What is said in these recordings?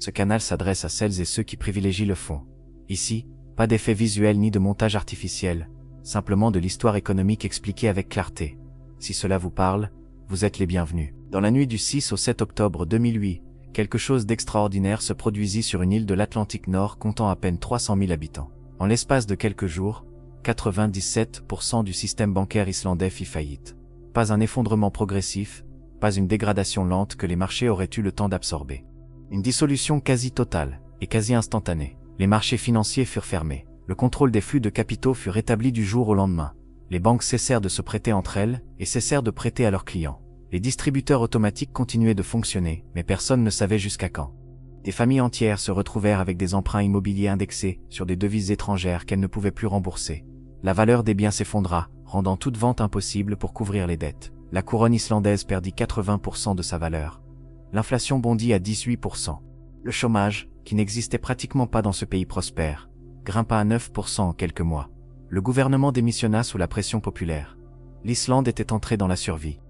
Ce canal s'adresse à celles et ceux qui privilégient le fond. Ici, pas d'effet visuel ni de montage artificiel, simplement de l'histoire économique expliquée avec clarté. Si cela vous parle, vous êtes les bienvenus. Dans la nuit du 6 au 7 octobre 2008, quelque chose d'extraordinaire se produisit sur une île de l'Atlantique Nord comptant à peine 300 000 habitants. En l'espace de quelques jours, 97% du système bancaire islandais fit faillite. Pas un effondrement progressif, pas une dégradation lente que les marchés auraient eu le temps d'absorber. Une dissolution quasi totale et quasi instantanée. Les marchés financiers furent fermés. Le contrôle des flux de capitaux fut rétabli du jour au lendemain. Les banques cessèrent de se prêter entre elles et cessèrent de prêter à leurs clients. Les distributeurs automatiques continuaient de fonctionner, mais personne ne savait jusqu'à quand. Des familles entières se retrouvèrent avec des emprunts immobiliers indexés sur des devises étrangères qu'elles ne pouvaient plus rembourser. La valeur des biens s'effondra, rendant toute vente impossible pour couvrir les dettes. La couronne islandaise perdit 80% de sa valeur. L'inflation bondit à 18%. Le chômage, qui n'existait pratiquement pas dans ce pays prospère, grimpa à 9% en quelques mois. Le gouvernement démissionna sous la pression populaire. L'Islande était entrée dans la survie.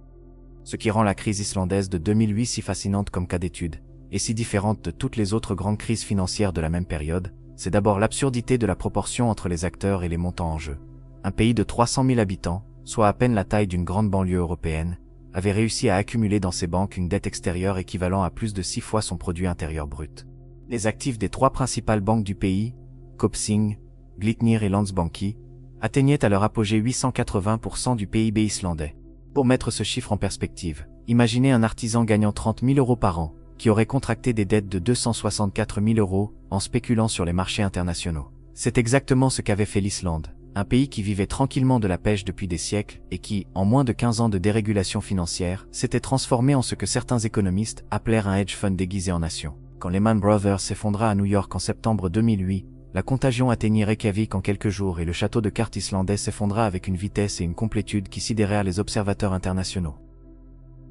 Ce qui rend la crise islandaise de 2008 si fascinante comme cas d'étude, et si différente de toutes les autres grandes crises financières de la même période, c'est d'abord l'absurdité de la proportion entre les acteurs et les montants en jeu. Un pays de 300 000 habitants, soit à peine la taille d'une grande banlieue européenne, avait réussi à accumuler dans ses banques une dette extérieure équivalent à plus de 6 fois son produit intérieur brut. Les actifs des 3 principales banques du pays, Kaupthing, Glitnir et Landsbanki, atteignaient à leur apogée 880% du PIB islandais. Pour mettre ce chiffre en perspective, imaginez un artisan gagnant 30 000 € par an, qui aurait contracté des dettes de 264 000 € en spéculant sur les marchés internationaux. C'est exactement ce qu'avait fait l'Islande, un pays qui vivait tranquillement de la pêche depuis des siècles et qui, en moins de 15 ans de dérégulation financière, s'était transformé en ce que certains économistes appelèrent un hedge fund déguisé en nation. Quand Lehman Brothers s'effondra à New York en septembre 2008, la contagion atteignit Reykjavik en quelques jours et le château de cartes islandais s'effondra avec une vitesse et une complétude qui sidérèrent les observateurs internationaux.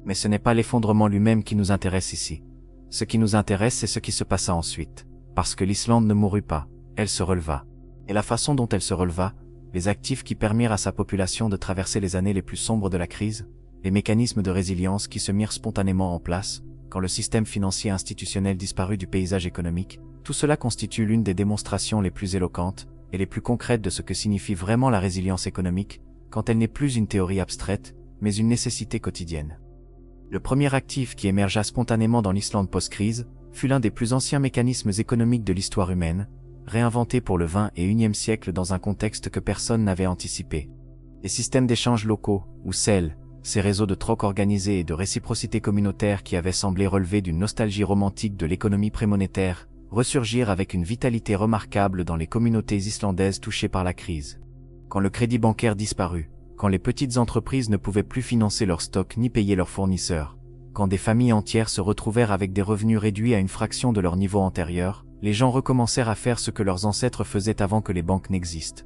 Mais ce n'est pas l'effondrement lui-même qui nous intéresse ici. Ce qui nous intéresse, c'est ce qui se passa ensuite. Parce que l'Islande ne mourut pas, elle se releva. Et la façon dont elle se releva, les actifs qui permirent à sa population de traverser les années les plus sombres de la crise, les mécanismes de résilience qui se mirent spontanément en place, quand le système financier institutionnel disparut du paysage économique, tout cela constitue l'une des démonstrations les plus éloquentes et les plus concrètes de ce que signifie vraiment la résilience économique, quand elle n'est plus une théorie abstraite, mais une nécessité quotidienne. Le premier actif qui émergea spontanément dans l'Islande post-crise fut l'un des plus anciens mécanismes économiques de l'histoire humaine, réinventé pour le XXIe siècle dans un contexte que personne n'avait anticipé. Les systèmes d'échange locaux, ou CEL, ces réseaux de troc organisés et de réciprocité communautaire qui avaient semblé relever d'une nostalgie romantique de l'économie prémonétaire, ressurgirent avec une vitalité remarquable dans les communautés islandaises touchées par la crise. Quand le crédit bancaire disparut, quand les petites entreprises ne pouvaient plus financer leurs stocks ni payer leurs fournisseurs, quand des familles entières se retrouvèrent avec des revenus réduits à une fraction de leur niveau antérieur, les gens recommencèrent à faire ce que leurs ancêtres faisaient avant que les banques n'existent.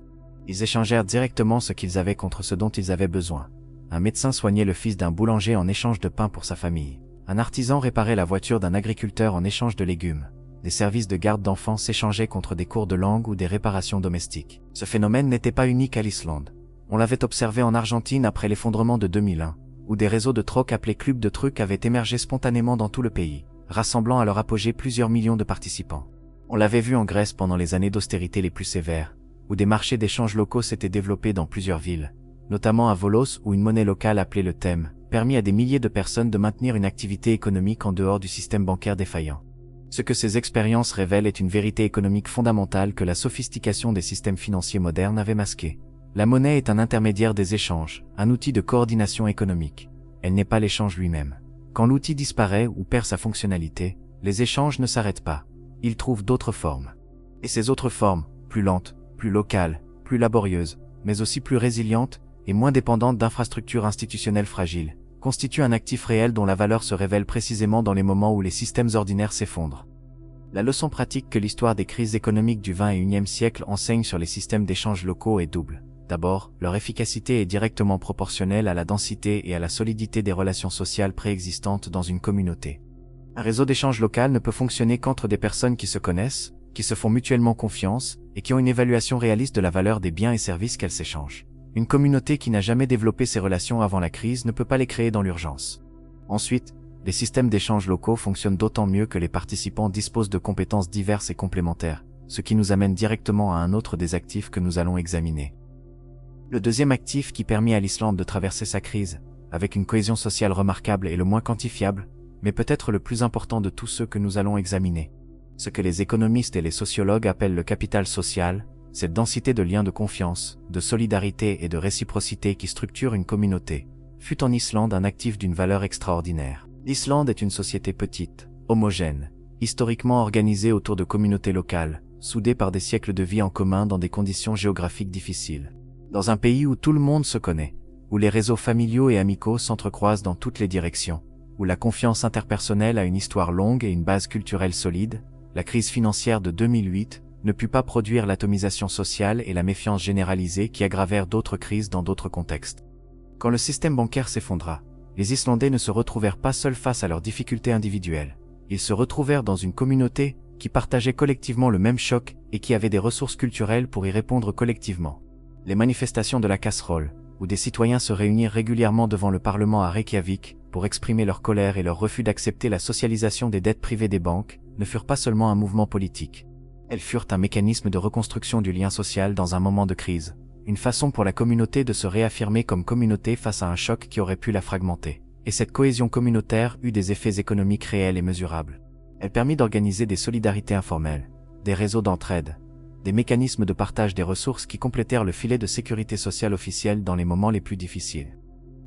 Ils échangèrent directement ce qu'ils avaient contre ce dont ils avaient besoin. Un médecin soignait le fils d'un boulanger en échange de pain pour sa famille. Un artisan réparait la voiture d'un agriculteur en échange de légumes. Des services de garde d'enfants s'échangeaient contre des cours de langue ou des réparations domestiques. Ce phénomène n'était pas unique à l'Islande. On l'avait observé en Argentine après l'effondrement de 2001, où des réseaux de troc appelés clubs de trucs avaient émergé spontanément dans tout le pays, rassemblant à leur apogée plusieurs millions de participants. On l'avait vu en Grèce pendant les années d'austérité les plus sévères, où des marchés d'échange locaux s'étaient développés dans plusieurs villes, notamment à Volos où une monnaie locale appelée le thème permit à des milliers de personnes de maintenir une activité économique en dehors du système bancaire défaillant. Ce que ces expériences révèlent est une vérité économique fondamentale que la sophistication des systèmes financiers modernes avait masquée. La monnaie est un intermédiaire des échanges, un outil de coordination économique. Elle n'est pas l'échange lui-même. Quand l'outil disparaît ou perd sa fonctionnalité, les échanges ne s'arrêtent pas. Ils trouvent d'autres formes. Et ces autres formes, plus lentes, plus locales, plus laborieuses, mais aussi plus résilientes et moins dépendantes d'infrastructures institutionnelles fragiles, constituent un actif réel dont la valeur se révèle précisément dans les moments où les systèmes ordinaires s'effondrent. La leçon pratique que l'histoire des crises économiques du XXIe siècle enseigne sur les systèmes d'échange locaux est double. D'abord, leur efficacité est directement proportionnelle à la densité et à la solidité des relations sociales préexistantes dans une communauté. Un réseau d'échange local ne peut fonctionner qu'entre des personnes qui se connaissent, qui se font mutuellement confiance et qui ont une évaluation réaliste de la valeur des biens et services qu'elles s'échangent. Une communauté qui n'a jamais développé ces relations avant la crise ne peut pas les créer dans l'urgence. Ensuite, Les systèmes d'échange locaux fonctionnent d'autant mieux que les participants disposent de compétences diverses et complémentaires, ce qui nous amène directement à un autre des actifs que nous allons examiner. Le deuxième actif qui permit à l'Islande de traverser sa crise, avec une cohésion sociale remarquable et le moins quantifiable, mais peut-être le plus important de tous ceux que nous allons examiner. Ce que les économistes et les sociologues appellent le capital social, cette densité de liens de confiance, de solidarité et de réciprocité qui structure une communauté, fut en Islande un actif d'une valeur extraordinaire. L'Islande est une société petite, homogène, historiquement organisée autour de communautés locales, soudées par des siècles de vie en commun dans des conditions géographiques difficiles. Dans un pays où tout le monde se connaît, où les réseaux familiaux et amicaux s'entrecroisent dans toutes les directions, où la confiance interpersonnelle a une histoire longue et une base culturelle solide, la crise financière de 2008 ne put pas produire l'atomisation sociale et la méfiance généralisée qui aggravèrent d'autres crises dans d'autres contextes. Quand le système bancaire s'effondra, les Islandais ne se retrouvèrent pas seuls face à leurs difficultés individuelles. Ils se retrouvèrent dans une communauté qui partageait collectivement le même choc et qui avait des ressources culturelles pour y répondre collectivement. Les manifestations de la casserole, où des citoyens se réunirent régulièrement devant le Parlement à Reykjavik pour exprimer leur colère et leur refus d'accepter la socialisation des dettes privées des banques, ne furent pas seulement un mouvement politique. Elles furent un mécanisme de reconstruction du lien social dans un moment de crise, une façon pour la communauté de se réaffirmer comme communauté face à un choc qui aurait pu la fragmenter. Et cette cohésion communautaire eut des effets économiques réels et mesurables. Elle permit d'organiser des solidarités informelles, des réseaux d'entraide, des mécanismes de partage des ressources qui complétèrent le filet de sécurité sociale officielle dans les moments les plus difficiles.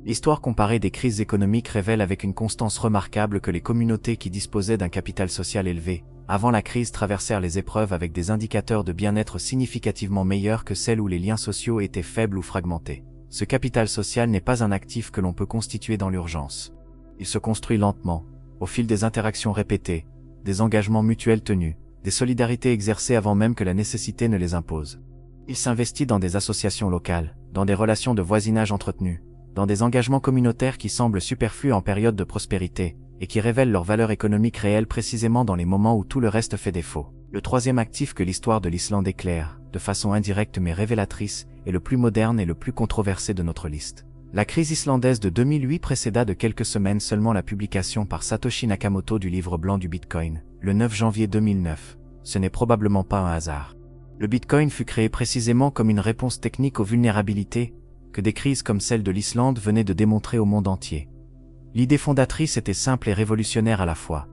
L'histoire comparée des crises économiques révèle avec une constance remarquable que les communautés qui disposaient d'un capital social élevé, avant la crise traversèrent les épreuves avec des indicateurs de bien-être significativement meilleurs que celles où les liens sociaux étaient faibles ou fragmentés. Ce capital social n'est pas un actif que l'on peut constituer dans l'urgence. Il se construit lentement, au fil des interactions répétées, des engagements mutuels tenus, des solidarités exercées avant même que la nécessité ne les impose. Il s'investit dans des associations locales, dans des relations de voisinage entretenues, dans des engagements communautaires qui semblent superflus en période de prospérité, et qui révèlent leur valeur économique réelle précisément dans les moments où tout le reste fait défaut. Le troisième actif que l'histoire de l'Islande éclaire, de façon indirecte mais révélatrice, est le plus moderne et le plus controversé de notre liste. La crise islandaise de 2008 précéda de quelques semaines seulement la publication par Satoshi Nakamoto du livre blanc du Bitcoin, le 9 janvier 2009. Ce n'est probablement pas un hasard. Le Bitcoin fut créé précisément comme une réponse technique aux vulnérabilités que des crises comme celle de l'Islande venaient de démontrer au monde entier. L'idée fondatrice était simple et révolutionnaire à la fois.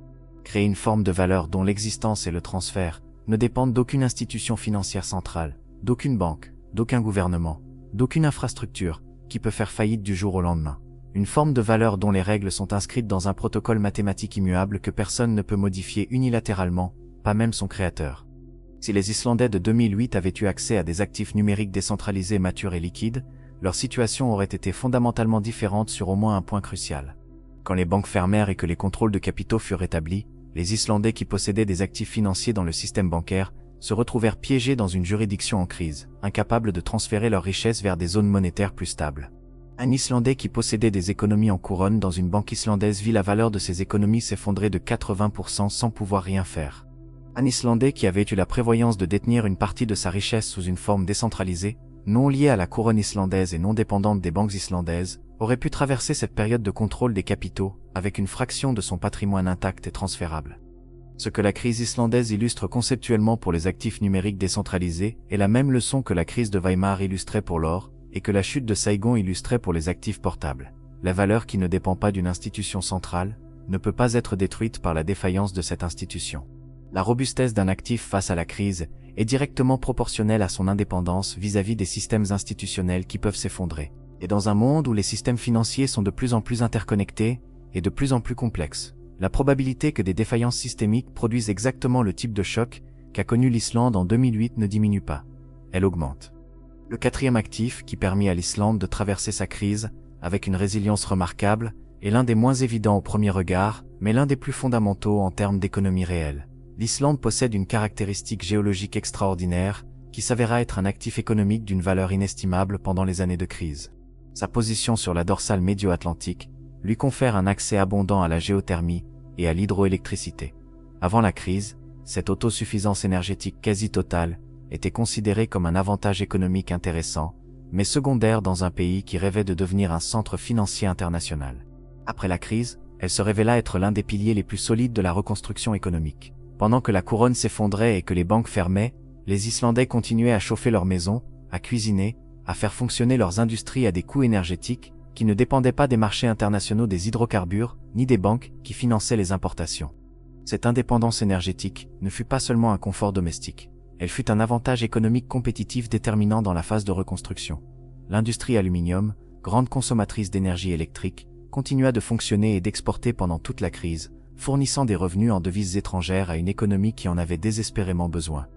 Créer une forme de valeur dont l'existence et le transfert ne dépendent d'aucune institution financière centrale, d'aucune banque, d'aucun gouvernement, d'aucune infrastructure, qui peut faire faillite du jour au lendemain. Une forme de valeur dont les règles sont inscrites dans un protocole mathématique immuable que personne ne peut modifier unilatéralement, pas même son créateur. Si les Islandais de 2008 avaient eu accès à des actifs numériques décentralisés matures et liquides, leur situation aurait été fondamentalement différente sur au moins un point crucial. Quand les banques fermèrent et que les contrôles de capitaux furent rétablis, les Islandais qui possédaient des actifs financiers dans le système bancaire se retrouvèrent piégés dans une juridiction en crise, incapables de transférer leurs richesses vers des zones monétaires plus stables. Un Islandais qui possédait des économies en couronne dans une banque islandaise vit la valeur de ses économies s'effondrer de 80% sans pouvoir rien faire. Un Islandais qui avait eu la prévoyance de détenir une partie de sa richesse sous une forme décentralisée, non liée à la couronne islandaise et non dépendante des banques islandaises, aurait pu traverser cette période de contrôle des capitaux, avec une fraction de son patrimoine intact et transférable. Ce que la crise islandaise illustre conceptuellement pour les actifs numériques décentralisés est la même leçon que la crise de Weimar illustrait pour l'or, et que la chute de Saigon illustrait pour les actifs portables. La valeur qui ne dépend pas d'une institution centrale ne peut pas être détruite par la défaillance de cette institution. La robustesse d'un actif face à la crise est directement proportionnelle à son indépendance vis-à-vis des systèmes institutionnels qui peuvent s'effondrer. Et dans un monde où les systèmes financiers sont de plus en plus interconnectés et de plus en plus complexes, la probabilité que des défaillances systémiques produisent exactement le type de choc qu'a connu l'Islande en 2008 ne diminue pas. Elle augmente. Le quatrième actif qui permit à l'Islande de traverser sa crise avec une résilience remarquable est l'un des moins évidents au premier regard, mais l'un des plus fondamentaux en termes d'économie réelle. L'Islande possède une caractéristique géologique extraordinaire qui s'avéra être un actif économique d'une valeur inestimable pendant les années de crise. Sa position sur la dorsale médio-atlantique lui confère un accès abondant à la géothermie et à l'hydroélectricité. Avant la crise, cette autosuffisance énergétique quasi totale était considérée comme un avantage économique intéressant, mais secondaire dans un pays qui rêvait de devenir un centre financier international. Après la crise, Elle se révéla être l'un des piliers les plus solides de la reconstruction économique. Pendant que la couronne s'effondrait et que les banques fermaient, les Islandais continuaient à chauffer leurs maisons, à cuisiner, à faire fonctionner leurs industries à des coûts énergétiques qui ne dépendaient pas des marchés internationaux des hydrocarbures, ni des banques qui finançaient les importations. Cette indépendance énergétique ne fut pas seulement un confort domestique, elle fut un avantage économique compétitif déterminant dans la phase de reconstruction. L'industrie aluminium, grande consommatrice d'énergie électrique, continua de fonctionner et d'exporter pendant toute la crise, fournissant des revenus en devises étrangères à une économie qui en avait désespérément besoin.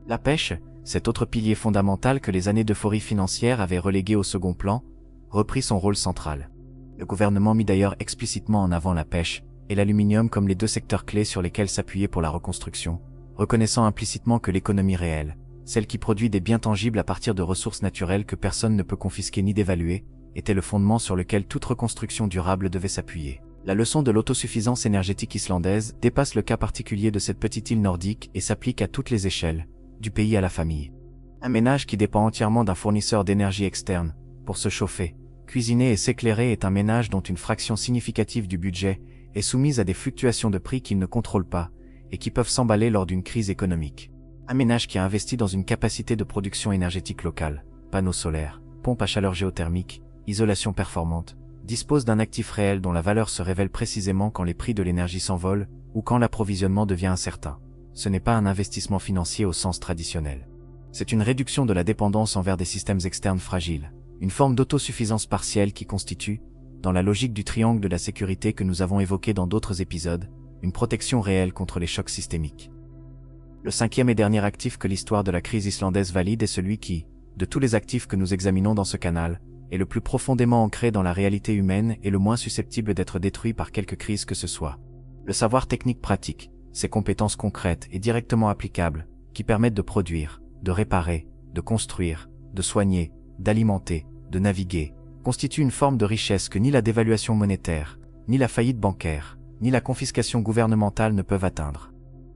La pêche, cet autre pilier fondamental que les années d'euphorie financière avaient relégué au second plan, reprit son rôle central. Le gouvernement mit d'ailleurs explicitement en avant la pêche et l'aluminium comme les deux secteurs clés sur lesquels s'appuyer pour la reconstruction, reconnaissant implicitement que l'économie réelle, celle qui produit des biens tangibles à partir de ressources naturelles que personne ne peut confisquer ni dévaluer, était le fondement sur lequel toute reconstruction durable devait s'appuyer. La leçon de l'autosuffisance énergétique islandaise dépasse le cas particulier de cette petite île nordique et s'applique à toutes les échelles, du pays à la famille. Un ménage qui dépend entièrement d'un fournisseur d'énergie externe, pour se chauffer, cuisiner et s'éclairer est un ménage dont une fraction significative du budget est soumise à des fluctuations de prix qu'il ne contrôle pas et qui peuvent s'emballer lors d'une crise économique. Un ménage qui a investi dans une capacité de production énergétique locale, panneaux solaires, pompes à chaleur géothermique, isolation performante, dispose d'un actif réel dont la valeur se révèle précisément quand les prix de l'énergie s'envolent ou quand l'approvisionnement devient incertain. Ce n'est pas un investissement financier au sens traditionnel. C'est une réduction de la dépendance envers des systèmes externes fragiles, une forme d'autosuffisance partielle qui constitue, dans la logique du triangle de la sécurité que nous avons évoqué dans d'autres épisodes, une protection réelle contre les chocs systémiques. Le cinquième et dernier actif que l'histoire de la crise islandaise valide est celui qui, de tous les actifs que nous examinons dans ce canal, est le plus profondément ancré dans la réalité humaine et le moins susceptible d'être détruit par quelque crise que ce soit. Le savoir technique pratique, ces compétences concrètes et directement applicables, qui permettent de produire, de réparer, de construire, de soigner, d'alimenter, de naviguer, constituent une forme de richesse que ni la dévaluation monétaire, ni la faillite bancaire, ni la confiscation gouvernementale ne peuvent atteindre.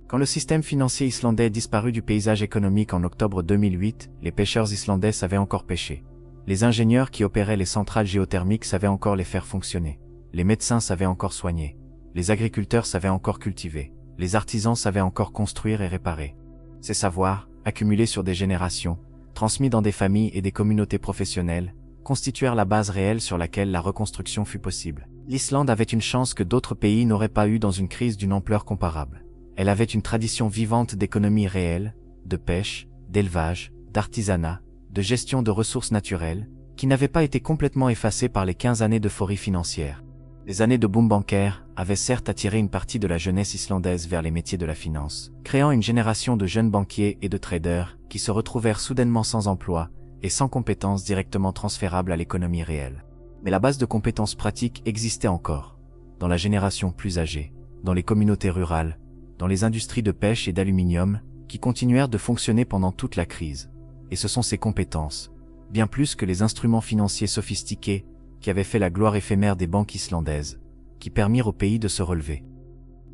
Quand le système financier islandais disparut du paysage économique en octobre 2008, les pêcheurs islandais savaient encore pêcher. Les ingénieurs qui opéraient les centrales géothermiques savaient encore les faire fonctionner. Les médecins savaient encore soigner. Les agriculteurs savaient encore cultiver. Les artisans savaient encore construire et réparer. Ces savoirs, accumulés sur des générations, transmis dans des familles et des communautés professionnelles, constituèrent la base réelle sur laquelle la reconstruction fut possible. L'Islande avait une chance que d'autres pays n'auraient pas eu dans une crise d'une ampleur comparable. Elle avait une tradition vivante d'économie réelle, de pêche, d'élevage, d'artisanat, de gestion de ressources naturelles, qui n'avait pas été complètement effacée par les 15 années d'euphorie financière. Les années de boom bancaire avaient certes attiré une partie de la jeunesse islandaise vers les métiers de la finance, créant une génération de jeunes banquiers et de traders qui se retrouvèrent soudainement sans emploi et sans compétences directement transférables à l'économie réelle. Mais la base de compétences pratiques existait encore, dans la génération plus âgée, dans les communautés rurales, dans les industries de pêche et d'aluminium, qui continuèrent de fonctionner pendant toute la crise. Et ce sont ces compétences, bien plus que les instruments financiers sophistiqués, qui avaient fait la gloire éphémère des banques islandaises, qui permirent au pays de se relever.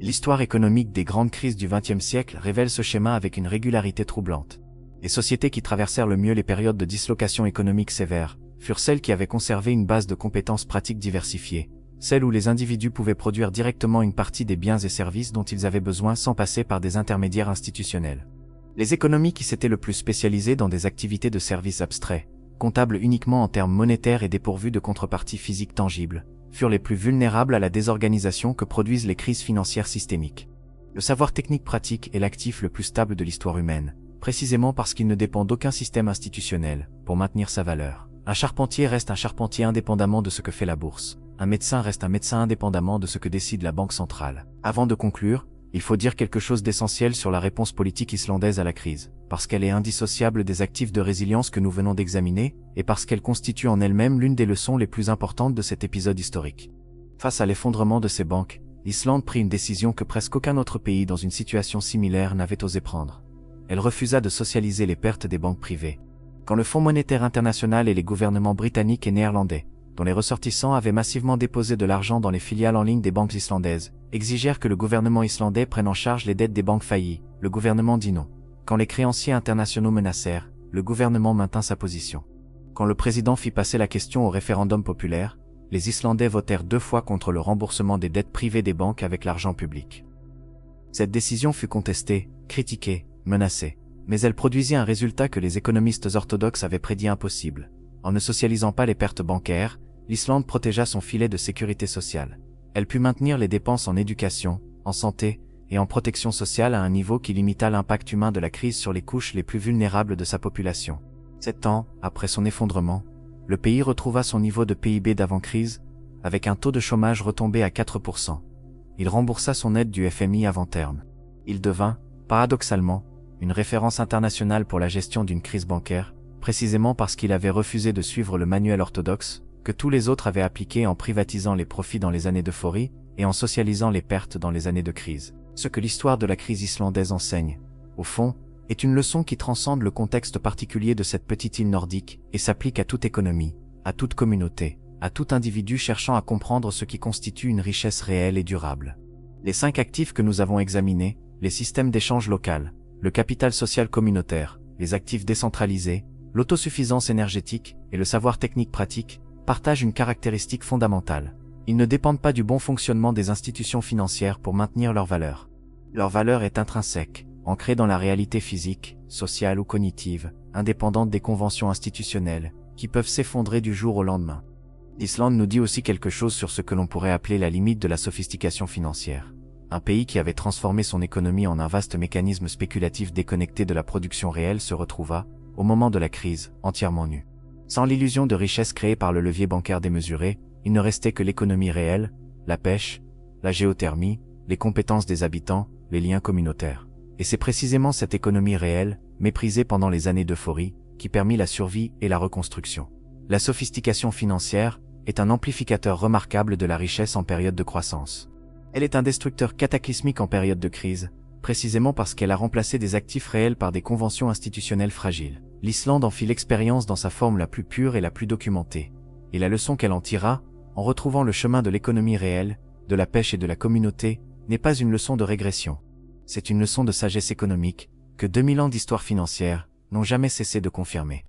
L'histoire économique des grandes crises du XXe siècle révèle ce schéma avec une régularité troublante. Les sociétés qui traversèrent le mieux les périodes de dislocation économique sévères furent celles qui avaient conservé une base de compétences pratiques diversifiées, celles où les individus pouvaient produire directement une partie des biens et services dont ils avaient besoin sans passer par des intermédiaires institutionnels. Les économies qui s'étaient le plus spécialisées dans des activités de services abstraits, comptables uniquement en termes monétaires et dépourvues de contreparties physiques tangibles, furent les plus vulnérables à la désorganisation que produisent les crises financières systémiques. Le savoir technique pratique est l'actif le plus stable de l'histoire humaine, précisément parce qu'il ne dépend d'aucun système institutionnel pour maintenir sa valeur. Un charpentier reste un charpentier indépendamment de ce que fait la bourse. Un médecin reste un médecin indépendamment de ce que décide la Banque centrale. Avant de conclure, il faut dire quelque chose d'essentiel sur la réponse politique islandaise à la crise, parce qu'elle est indissociable des actifs de résilience que nous venons d'examiner, et parce qu'elle constitue en elle-même l'une des leçons les plus importantes de cet épisode historique. Face à l'effondrement de ces banques, l'Islande prit une décision que presque aucun autre pays dans une situation similaire n'avait osé prendre. Elle refusa de socialiser les pertes des banques privées. Quand le Fonds monétaire international et les gouvernements britanniques et néerlandais, dont les ressortissants avaient massivement déposé de l'argent dans les filiales en ligne des banques islandaises, exigèrent que le gouvernement islandais prenne en charge les dettes des banques faillies, le gouvernement dit non. Quand les créanciers internationaux menacèrent, le gouvernement maintint sa position. Quand le président fit passer la question au référendum populaire, les Islandais votèrent 2 fois contre le remboursement des dettes privées des banques avec l'argent public. Cette décision fut contestée, critiquée, menacée, mais elle produisit un résultat que les économistes orthodoxes avaient prédit impossible. En ne socialisant pas les pertes bancaires, l'Islande protégea son filet de sécurité sociale. Elle put maintenir les dépenses en éducation, en santé et en protection sociale à un niveau qui limita l'impact humain de la crise sur les couches les plus vulnérables de sa population. 7 ans après son effondrement, le pays retrouva son niveau de PIB d'avant-crise, avec un taux de chômage retombé à 4%. Il remboursa son aide du FMI avant terme. Il devint, paradoxalement, une référence internationale pour la gestion d'une crise bancaire, précisément parce qu'il avait refusé de suivre le manuel orthodoxe, que tous les autres avaient appliqué en privatisant les profits dans les années d'euphorie et en socialisant les pertes dans les années de crise. Ce que l'histoire de la crise islandaise enseigne, au fond, est une leçon qui transcende le contexte particulier de cette petite île nordique et s'applique à toute économie, à toute communauté, à tout individu cherchant à comprendre ce qui constitue une richesse réelle et durable. Les 5 actifs que nous avons examinés, les systèmes d'échange local, le capital social communautaire, les actifs décentralisés, l'autosuffisance énergétique et le savoir technique pratique, partagent une caractéristique fondamentale. Ils ne dépendent pas du bon fonctionnement des institutions financières pour maintenir leur valeur. Leur valeur est intrinsèque, ancrée dans la réalité physique, sociale ou cognitive, indépendante des conventions institutionnelles, qui peuvent s'effondrer du jour au lendemain. L'Islande nous dit aussi quelque chose sur ce que l'on pourrait appeler la limite de la sophistication financière. Un pays qui avait transformé son économie en un vaste mécanisme spéculatif déconnecté de la production réelle se retrouva, au moment de la crise, entièrement nu. Sans l'illusion de richesse créée par le levier bancaire démesuré, il ne restait que l'économie réelle, la pêche, la géothermie, les compétences des habitants, les liens communautaires. Et c'est précisément cette économie réelle, méprisée pendant les années d'euphorie, qui permit la survie et la reconstruction. La sophistication financière est un amplificateur remarquable de la richesse en période de croissance. Elle est un destructeur cataclysmique en période de crise, précisément parce qu'elle a remplacé des actifs réels par des conventions institutionnelles fragiles. L'Islande en fit l'expérience dans sa forme la plus pure et la plus documentée. Et la leçon qu'elle en tira, en retrouvant le chemin de l'économie réelle, de la pêche et de la communauté, n'est pas une leçon de régression. C'est une leçon de sagesse économique, que 2000 ans d'histoire financière n'ont jamais cessé de confirmer.